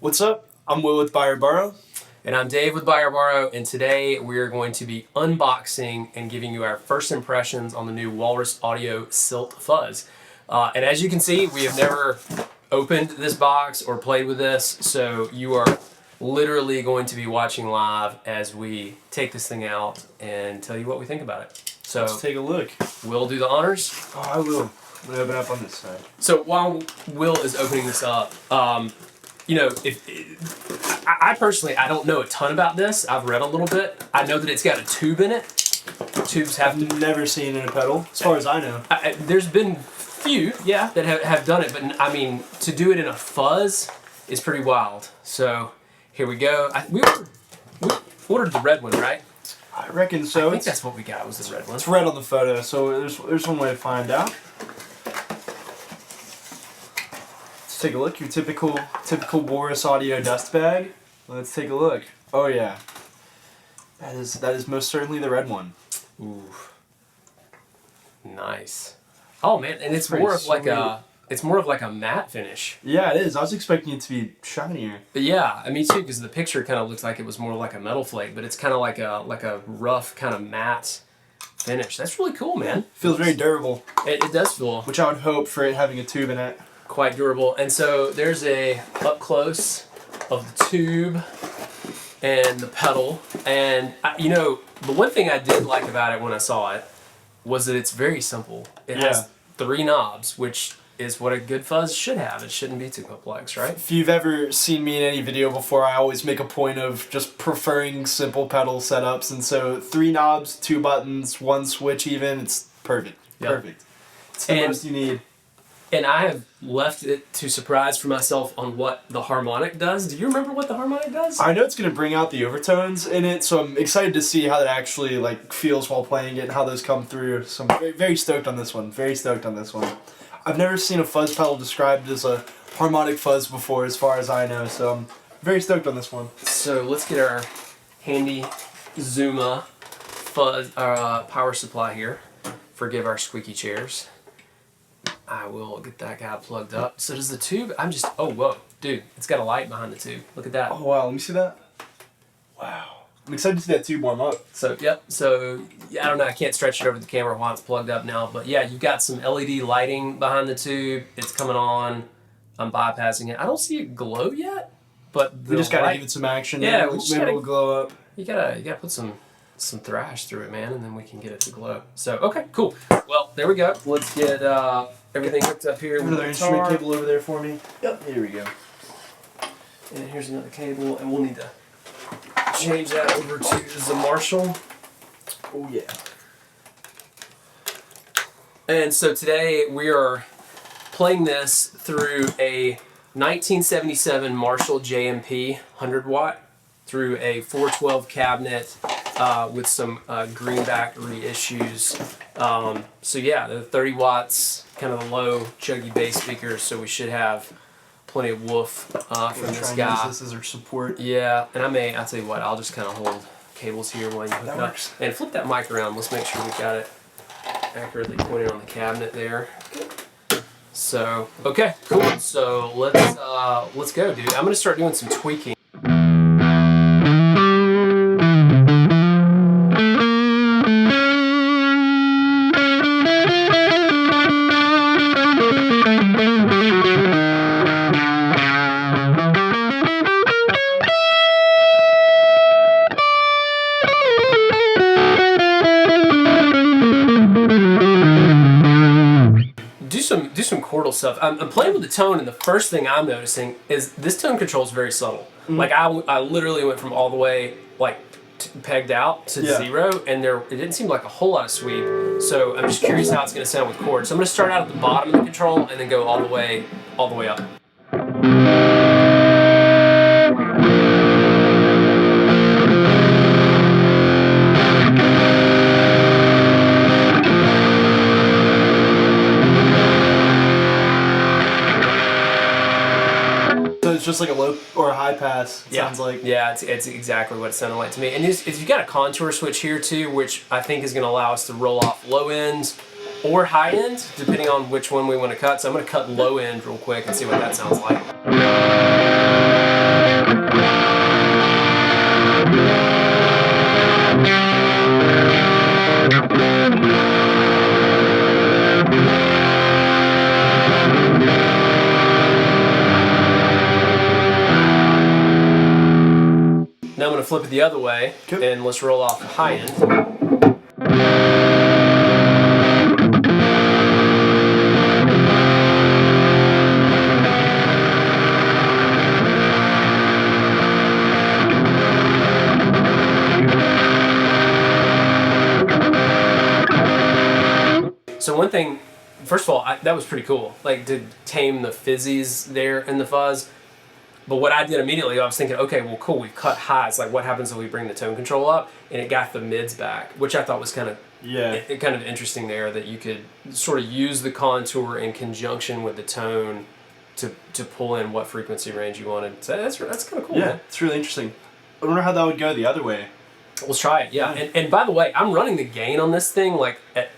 What's up? I'm Will with BuyOrBorrow. And I'm Dave with BuyOrBorrow, and today we're going to be unboxing and giving you our first impressions on the new Walrus Audio Silt Fuzz. And as you can see, we have never opened this box or played with this, so you are literally going to be watching live as we take this thing out and tell you what we think about it. So let's take a look. Will do the honors. Oh, I will. I'm going to open up on this side. So while Will is opening this up, you know, I personally, I don't know a ton about this. I've read a little bit. I know that it's got a tube in it. Tubes have to... Never seen in a pedal, as far as I know. There's been few, yeah, that have done it, but I mean, to do it in a fuzz is pretty wild. So here we go. We ordered the red one, right? I reckon so. I think that's what we got, was the red one. It's red on the photo, so there's one way to find out. Take a look. Your typical Walrus audio dust bag. Let's take a look. Oh yeah, that is most certainly the red one. Ooh, nice. Oh man, and it's more of like a matte finish. Yeah, it is. I was expecting it to be shinier. But yeah, me too, because the picture kind of looks like it was more like a metal flake, but it's kind of like a rough kind of matte finish. That's really cool, man. Feels very durable. It does feel. Which I would hope for it having a tube in it. Quite durable. And so there's a up close of the tube and the pedal, and you know, the one thing I did like about it when I saw it was that it's very simple. It has 3 knobs, which is what a good fuzz should have. It shouldn't be too complex, right? If you've ever seen me in any video before, I always make a point of just preferring simple pedal setups, and so 3 knobs, 2 buttons, 1 switch even, it's perfect. Perfect. It's the most you need. And I have left it to surprise for myself on what the harmonic does. Do you remember what the harmonic does? I know it's going to bring out the overtones in it, so I'm excited to see how that actually feels while playing it and how those come through. So I'm very, very stoked on this one. Very stoked on this one. I've never seen a fuzz pedal described as a harmonic fuzz before, as far as I know, so I'm very stoked on this one. So let's get our handy Zuma fuzz power supply here. Forgive our squeaky chairs. I will get that guy plugged up. So does the tube, oh whoa, dude, it's got a light behind the tube. Look at that. Oh wow, let me see that. Wow. I'm excited to see that tube warm up. So, yep, so, I don't know, I can't stretch it over the camera while it's plugged up now, but yeah, you've got some LED lighting behind the tube. It's coming on. I'm bypassing it. I don't see it glow yet, but we just gotta give it some action. Yeah, maybe it'll glow up. You gotta put some thrash through it, man, and then we can get it to glow. So, okay, cool. Well, there we go. Let's get everything hooked up here. Another instrument cable over there for me. Yep, here we go. And here's another cable, and we'll need to change that over to the Marshall. Oh yeah. And so today we are playing this through a 1977 Marshall JMP 100 watt through a 412 cabinet with some greenback reissues. So yeah, the 30 watts, kind of the low chuggy bass speakers, so we should have plenty of woof from this guy. Use this as our support. Yeah, and I'll tell you what, I'll just kind of hold cables here while you hook it up. And flip that mic around, let's make sure we've got it accurately pointed on the cabinet there. So, okay, cool. So let's go, dude. I'm gonna start doing some tweaking. Do some chordal stuff. I'm playing with the tone, and the first thing I'm noticing is this tone control is very subtle. Mm-hmm. Like I literally went from all the way pegged out to 0, and it didn't seem like a whole lot of sweep. So I'm just curious how it's going to sound with chords. So I'm going to start out at the bottom of the control and then go all the way up. It's just like a low or a high pass, it sounds like. Yeah, it's exactly what it sounded like to me. And you've got a contour switch here too, which I think is going to allow us to roll off low ends or high end, depending on which one we want to cut. So I'm going to cut low end real quick and see what that sounds like. Now I'm going to flip it the other way, Cool. and let's roll off the high end. So one thing, first of all, that was pretty cool, like to tame the fizzies there in the fuzz. But what I did immediately, I was thinking, okay, well, cool, we've cut highs. Like, what happens if we bring the tone control up? And it got the mids back, which I thought was kind of kind of interesting there, that you could sort of use the contour in conjunction with the tone to pull in what frequency range you wanted. So that's kind of cool. Yeah, man. it's really interesting. I wonder how that would go the other way. Let's try it. Yeah. And by the way, I'm running the gain on this thing like at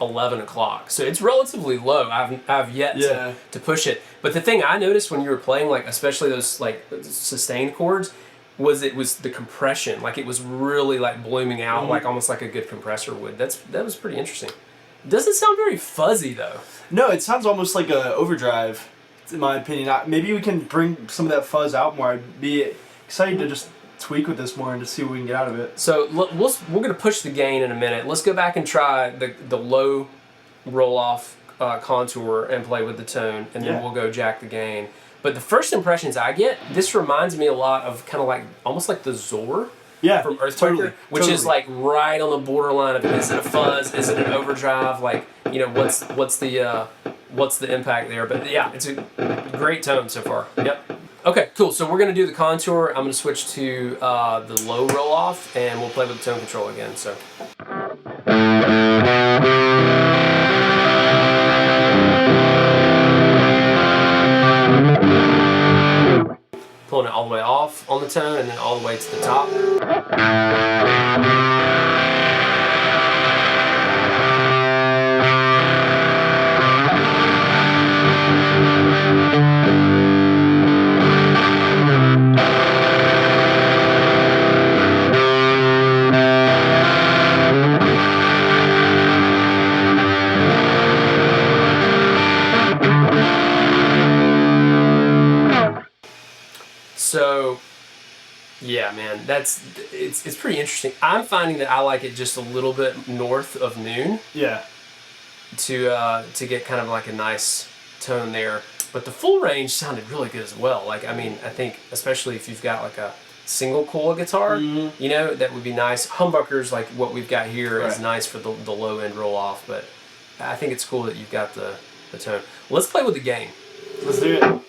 11 o'clock, so it's relatively low. I've yet to push it. But the thing I noticed when you were playing, like especially those like sustained chords, was the compression. Like it was really like blooming out, like almost like a good compressor would. That was pretty interesting. It doesn't sound very fuzzy though. No, it sounds almost like a overdrive, in my opinion. Maybe we can bring some of that fuzz out more. I'd be excited to just tweak with this more and to see what we can get out of it. So we're gonna push the gain in a minute. Let's go back and try the low roll off contour and play with the tone, and then we'll go jack the gain. But the first impressions I get, this reminds me a lot of kind of like almost like the Zor from Earthquaker, which is like right on the borderline of, is it a fuzz, is it an overdrive, like, you know, what's the impact there. But yeah, it's a great tone so far. Yep. Okay, cool. So we're going to do the contour. I'm going to switch to the low roll off, and we'll play with the tone control again. So. Pulling it all the way off on the tone and then all the way to the top. So, yeah, man, it's pretty interesting. I'm finding that I like it just a little bit north of noon. Yeah. To get kind of like a nice tone there, but the full range sounded really good as well. Like, I mean, I think especially if you've got like a single coil guitar, you know, that would be nice. Humbuckers like what we've got here is nice for the low end roll off, but I think it's cool that you've got the tone. Let's play with the gain. Let's do it.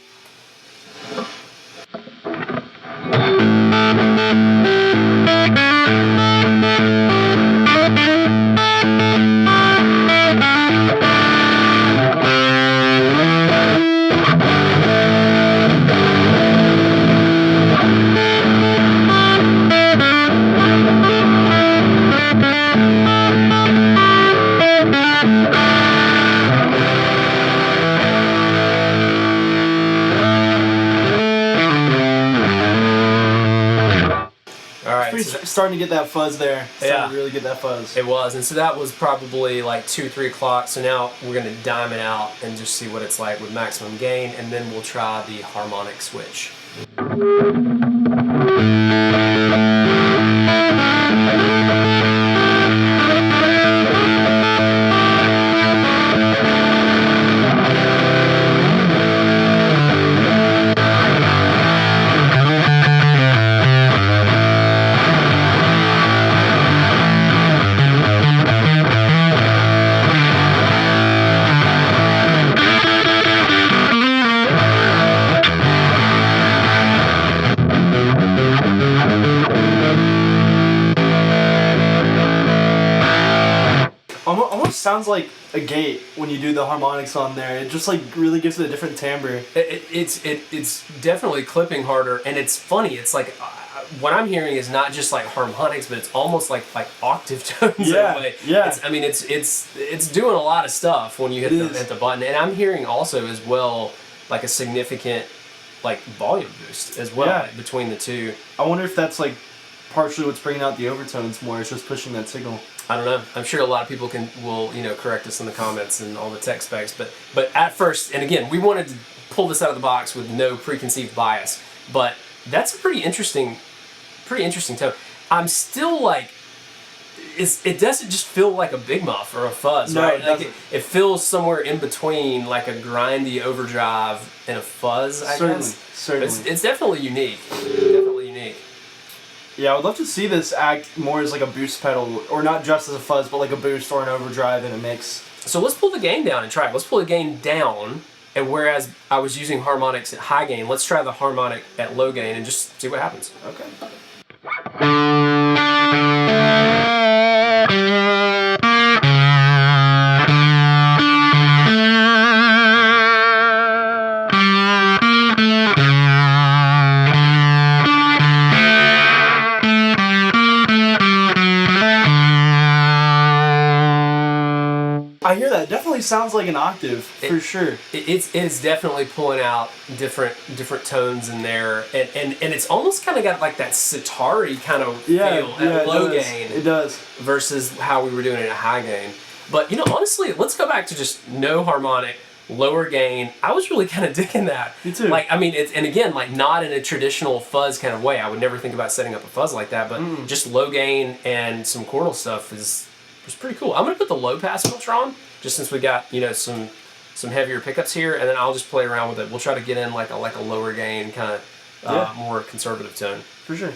Starting to get that fuzz there. Starting to really get that fuzz. It was, and so that was probably like 2-3 o'clock. So now we're gonna dime it out and just see what it's like with maximum gain, and then we'll try the harmonic switch. Almost sounds like a gate when you do the harmonics on there. It just like really gives it a different timbre. It's definitely clipping harder, and it's funny. It's like what I'm hearing is not just like harmonics, but it's almost like octave tones in a way. Yeah. I mean, it's doing a lot of stuff when you hit the button, and I'm hearing also as well like a significant like volume boost as well, like, between the two. I wonder if that's like partially what's bringing out the overtones more. It's just pushing that signal. I don't know. I'm sure a lot of people will correct us in the comments and all the tech specs, but at first, and again, we wanted to pull this out of the box with no preconceived bias, but that's a pretty interesting pretty interesting tone. I'm still like, it doesn't just feel like a big muff or a fuzz, No, right? it doesn't. It feels somewhere in between like a grindy overdrive and a fuzz, I guess. Certainly. It's definitely unique. Definitely unique. Yeah, I would love to see this act more as like a boost pedal, or not just as a fuzz, but like a boost or an overdrive in a mix. So let's pull the gain down and try it. Let's pull the gain down, and whereas I was using harmonics at high gain, let's try the harmonic at low gain and just see what happens. Okay. I hear that. It definitely sounds like an octave, for sure. It's definitely pulling out different tones in there, and it's almost kind of got like that sitar-y kind of feel at low gain. It does. Versus how we were doing it at high gain. But you know, honestly, let's go back to just no harmonic, lower gain. I was really kind of digging that. Me too. Like, I mean, and again, like not in a traditional fuzz kind of way. I would never think about setting up a fuzz like that, but just low gain and some chordal stuff is pretty cool. I'm gonna put the low pass filter on, just since we got, you know, some heavier pickups here, and then I'll just play around with it. We'll try to get in like a lower gain kind of more conservative tone. For sure.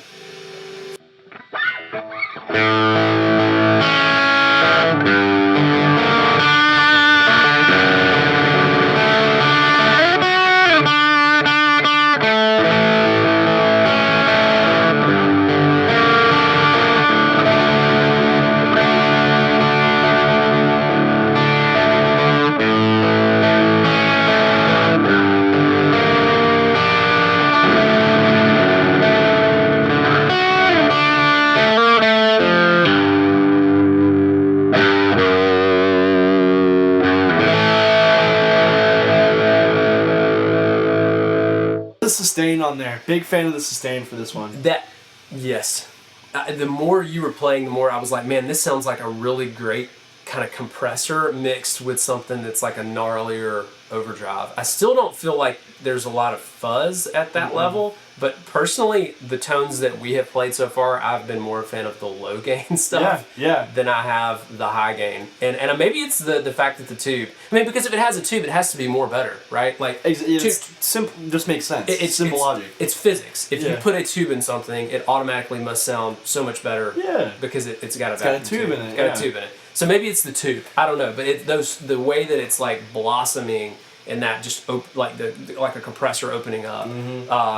The sustain on there. Big fan of the sustain for this one. Yes. The more you were playing, the more I was like, man, this sounds like a really great kind of compressor mixed with something that's like a gnarlier overdrive. I still don't feel like there's a lot of fuzz at that level, but personally, the tones that we have played so far, I've been more a fan of the low gain stuff than I have the high gain. And maybe it's the fact that the tube, I mean, because if it has a tube, it has to be more better, right? Like, it's simple, just makes sense. It's simple logic. It's physics. If you put a tube in something, it automatically must sound so much better because it's got a tube in it. It's got a tube in it. So maybe it's the tube. I don't know, but the way that it's like blossoming and that just like a compressor opening up.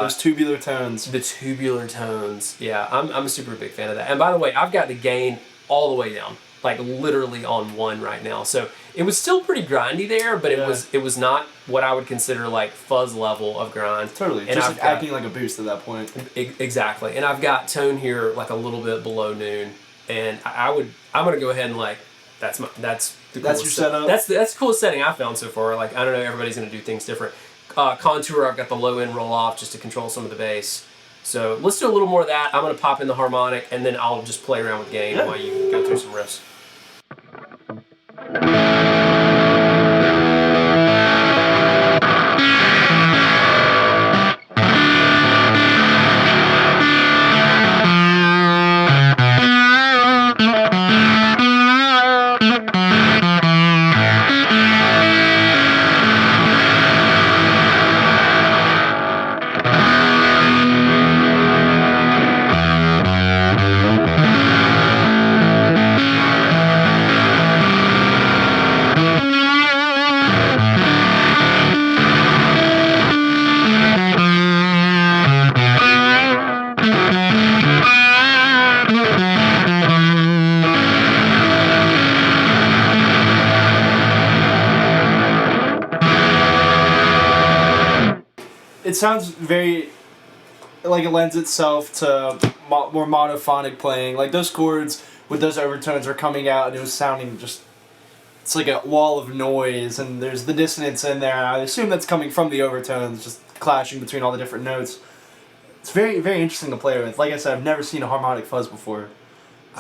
Those tubular tones. The tubular tones. Yeah, I'm a super big fan of that. And by the way, I've got the gain all the way down, like literally on 1 right now. So it was still pretty grindy there, but it was not what I would consider like fuzz level of grind. Totally. And just like acting like a boost at that point. Exactly. And I've got tone here like a little bit below noon, and I'm gonna go ahead and like. That's your setup. That's the coolest setting I've found so far. Like, I don't know, everybody's gonna do things different. Contour, I've got the low end roll off just to control some of the bass. So let's do a little more of that. I'm gonna pop in the harmonic, and then I'll just play around with gain while you go through some riffs. It sounds very, like it lends itself to more monophonic playing. Like those chords with those overtones are coming out and it was sounding just, it's like a wall of noise and there's the dissonance in there. I assume that's coming from the overtones, just clashing between all the different notes. It's very, very interesting to play with. Like I said, I've never seen a harmonic fuzz before,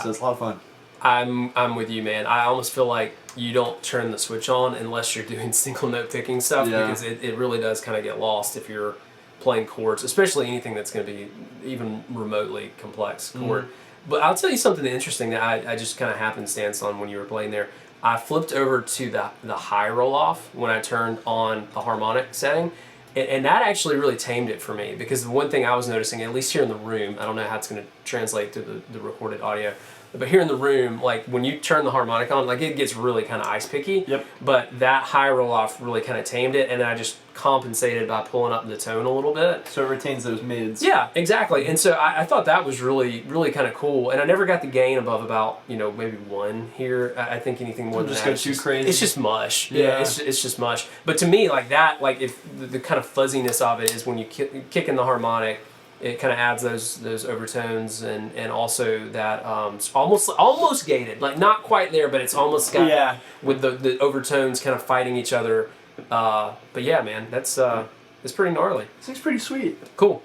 so it's a lot of fun. I'm with you, man. I almost feel like you don't turn the switch on unless you're doing single note picking stuff because it really does kind of get lost if you're playing chords, especially anything that's going to be even remotely complex chord. But I'll tell you something interesting that I just kind of happenstance on when you were playing there. I flipped over to the high roll off when I turned on the harmonic setting, and that actually really tamed it for me, because the one thing I was noticing, at least here in the room, I don't know how it's going to translate to the recorded audio, but here in the room, like when you turn the harmonic on, like it gets really kind of ice picky. Yep. But that high roll off really kind of tamed it, and then I just compensated by pulling up the tone a little bit. So it retains those mids. Yeah, exactly. And so I thought that was really, really kind of cool. And I never got the gain above about, maybe 1 here. I think anything more than just that, go too crazy. It's just mush. Yeah. It's just mush. But to me, like that, like if the kind of fuzziness of it is when you kick in the harmonic, it kind of adds those overtones and also that almost gated, like not quite there, but it's almost got with the overtones kind of fighting each other. But yeah, man, it's pretty gnarly. This thing's pretty sweet. Cool.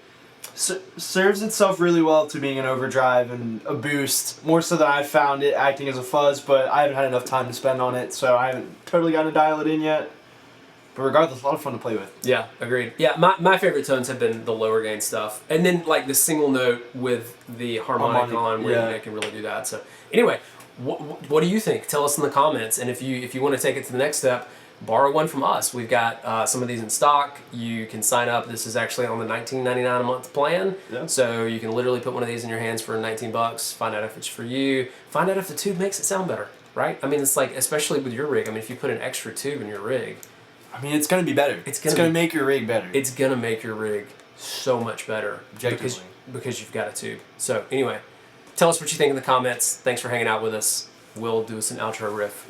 Serves itself really well to being an overdrive and a boost, more so than I found it acting as a fuzz, but I haven't had enough time to spend on it, so I haven't totally gotten to dial it in yet. But regardless, a lot of fun to play with. Yeah, agreed. Yeah, my favorite tones have been the lower gain stuff, and then like the single note with the harmonic on, where you can really do that. So anyway, what do you think? Tell us in the comments, and if you want to take it to the next step, borrow one from us. We've got some of these in stock. You can sign up. This is actually on the $19.99 a month plan. Yeah. So you can literally put one of these in your hands for $19. Find out if it's for you. Find out if the tube makes it sound better, right? I mean, it's like, especially with your rig. I mean, if you put an extra tube in your rig, I mean, it's going to be better. It's going to make your rig better. It's going to make your rig so much better. Objectively. Because you've got a tube. So anyway, tell us what you think in the comments. Thanks for hanging out with us. We'll do us an outro riff.